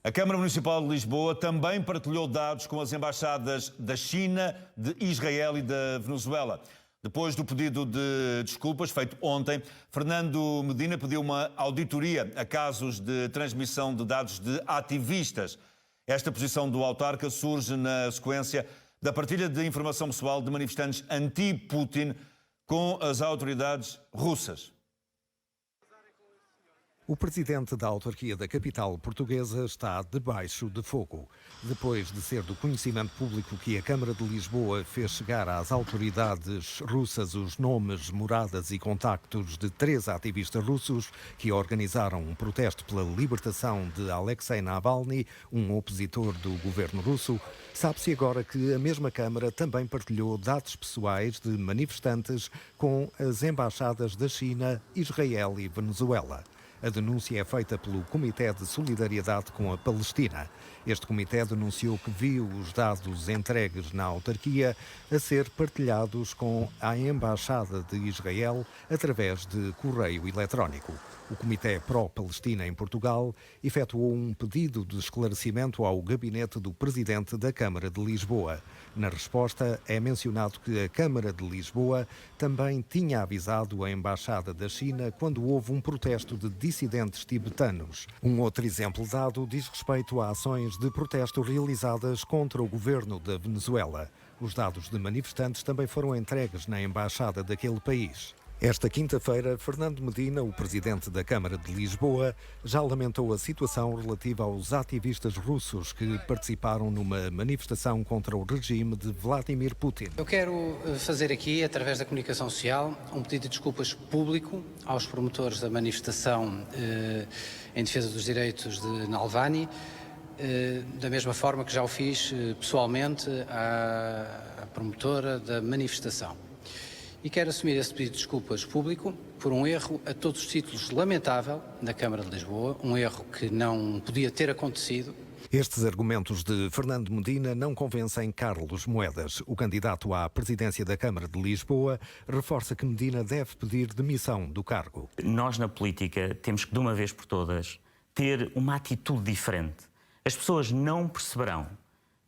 A Câmara Municipal de Lisboa também partilhou dados com as embaixadas da China, de Israel e da Venezuela. Depois do pedido de desculpas feito ontem, Fernando Medina pediu uma auditoria a casos de transmissão de dados de ativistas. Esta posição do autarca surge na sequência da partilha de informação pessoal de manifestantes anti-Putin com as autoridades russas. O presidente da autarquia da capital portuguesa está debaixo de fogo. Depois de ser do conhecimento público que a Câmara de Lisboa fez chegar às autoridades russas os nomes, moradas e contactos de 3 ativistas russos que organizaram um protesto pela libertação de Alexei Navalny, um opositor do governo russo, sabe-se agora que a mesma Câmara também partilhou dados pessoais de manifestantes com as embaixadas da China, Israel e Venezuela. A denúncia é feita pelo Comitê de Solidariedade com a Palestina. Este comitê denunciou que viu os dados entregues na autarquia a ser partilhados com a Embaixada de Israel através de correio eletrónico. O Comitê Pró-Palestina em Portugal efetuou um pedido de esclarecimento ao gabinete do Presidente da Câmara de Lisboa. Na resposta é mencionado que a Câmara de Lisboa também tinha avisado a Embaixada da China quando houve um protesto de dissidentes tibetanos. Um outro exemplo dado diz respeito a ações de protesto realizadas contra o governo da Venezuela. Os dados de manifestantes também foram entregues na Embaixada daquele país. Esta quinta-feira, Fernando Medina, o presidente da Câmara de Lisboa, já lamentou a situação relativa aos ativistas russos que participaram numa manifestação contra o regime de Vladimir Putin. Eu quero fazer aqui, através da comunicação social, um pedido de desculpas público aos promotores da manifestação em defesa dos direitos de Navalny, da mesma forma que já o fiz pessoalmente à promotora da manifestação. E quero assumir esse pedido de desculpas público por um erro a todos os títulos lamentável da Câmara de Lisboa, um erro que não podia ter acontecido. Estes argumentos de Fernando Medina não convencem Carlos Moedas. O candidato à presidência da Câmara de Lisboa reforça que Medina deve pedir demissão do cargo. Nós, na política, temos que, de uma vez por todas, ter uma atitude diferente. As pessoas não perceberão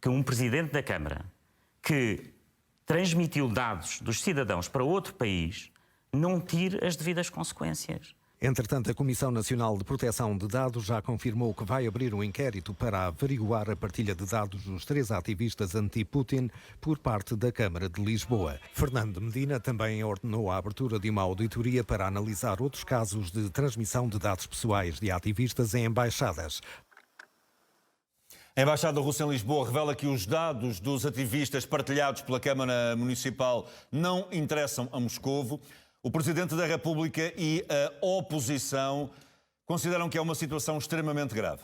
que um presidente da Câmara que transmitiu dados dos cidadãos para outro país não tire as devidas consequências. Entretanto, a Comissão Nacional de Proteção de Dados já confirmou que vai abrir um inquérito para averiguar a partilha de dados dos 3 ativistas anti-Putin por parte da Câmara de Lisboa. Fernando Medina também ordenou a abertura de uma auditoria para analisar outros casos de transmissão de dados pessoais de ativistas em embaixadas. A Embaixada Russa em Lisboa revela que os dados dos ativistas partilhados pela Câmara Municipal não interessam a Moscovo. O Presidente da República e a oposição consideram que é uma situação extremamente grave.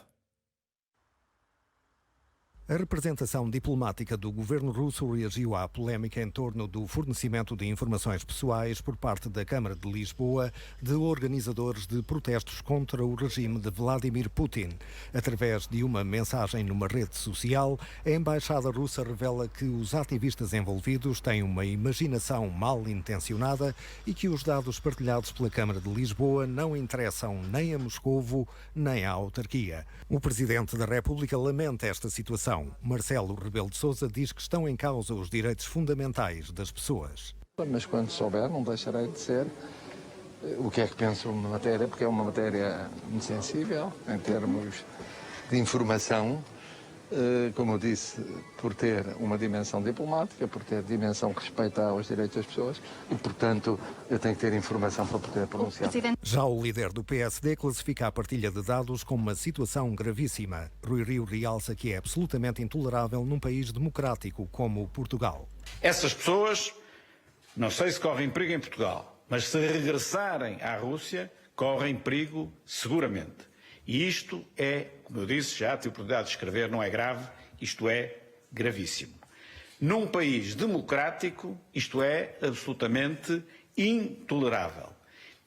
A representação diplomática do governo russo reagiu à polémica em torno do fornecimento de informações pessoais por parte da Câmara de Lisboa de organizadores de protestos contra o regime de Vladimir Putin. Através de uma mensagem numa rede social, a Embaixada Russa revela que os ativistas envolvidos têm uma imaginação mal intencionada e que os dados partilhados pela Câmara de Lisboa não interessam nem a Moscovo nem à autarquia. O Presidente da República lamenta esta situação. Marcelo Rebelo de Sousa diz que estão em causa os direitos fundamentais das pessoas. Mas quando souber, não deixarei de ser o que é que penso na matéria, porque é uma matéria muito sensível em termos de informação, como eu disse, por ter uma dimensão diplomática, por ter dimensão que respeita aos direitos das pessoas e, portanto, eu tenho que ter informação para poder pronunciar. Já o líder do PSD classifica a partilha de dados como uma situação gravíssima. Rui Rio realça que é absolutamente intolerável num país democrático como Portugal. Essas pessoas, não sei se correm perigo em Portugal, mas se regressarem à Rússia, correm perigo seguramente. E isto é, como eu disse, já tive a oportunidade de escrever, não é grave, isto é gravíssimo. Num país democrático, isto é absolutamente intolerável.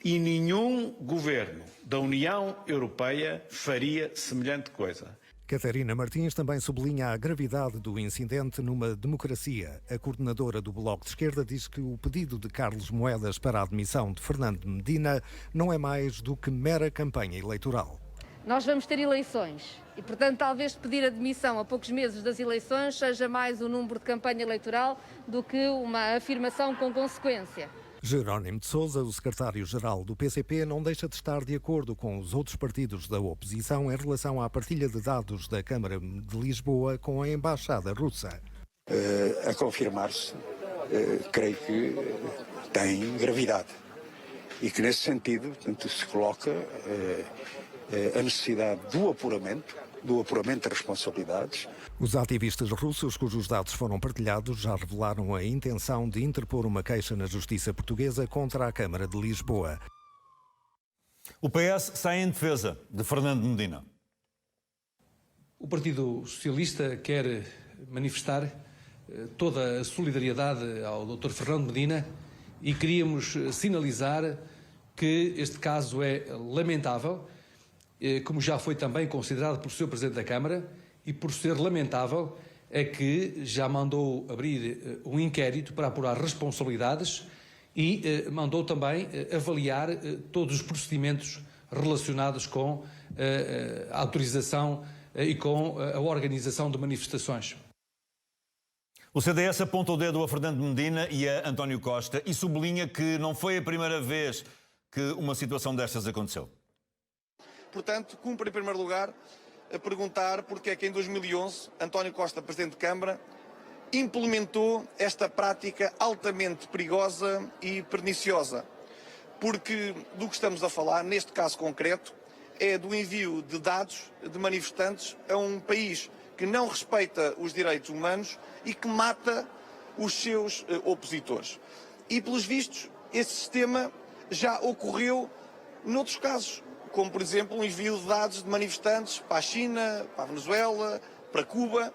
E nenhum governo da União Europeia faria semelhante coisa. Catarina Martins também sublinha a gravidade do incidente numa democracia. A coordenadora do Bloco de Esquerda diz que o pedido de Carlos Moedas para a admissão de Fernando Medina não é mais do que mera campanha eleitoral. nós vamos ter eleições e, portanto, talvez pedir admissão a poucos meses das eleições seja mais um número de campanha eleitoral do que uma afirmação com consequência. Jerónimo de Sousa, o secretário-geral do PCP, não deixa de estar de acordo com os outros partidos da oposição em relação à partilha de dados da Câmara de Lisboa com a Embaixada Russa. A confirmar-se, creio que tem gravidade e que, nesse sentido, portanto, se coloca a necessidade do apuramento de responsabilidades. Os ativistas russos cujos dados foram partilhados já revelaram a intenção de interpor uma queixa na Justiça portuguesa contra a Câmara de Lisboa. O PS sai em defesa de Fernando Medina. O Partido Socialista quer manifestar toda a solidariedade ao Dr. Fernando Medina e queríamos sinalizar que este caso é lamentável, como já foi também considerado pelo Sr. Presidente da Câmara, e por ser lamentável é que já mandou abrir um inquérito para apurar responsabilidades e mandou também avaliar todos os procedimentos relacionados com a autorização e com a organização de manifestações. O CDS aponta o dedo a Fernando Medina e a António Costa e sublinha que não foi a primeira vez que uma situação destas aconteceu. Portanto, cumpre em primeiro lugar a perguntar porque é que em 2011 António Costa, Presidente de Câmara, implementou esta prática altamente perigosa e perniciosa. Porque do que estamos a falar, neste caso concreto, é do envio de dados de manifestantes a um país que não respeita os direitos humanos e que mata os seus opositores. E, pelos vistos, esse sistema já ocorreu noutros casos, como, por exemplo, o envio de dados de manifestantes para a China, para a Venezuela, para Cuba.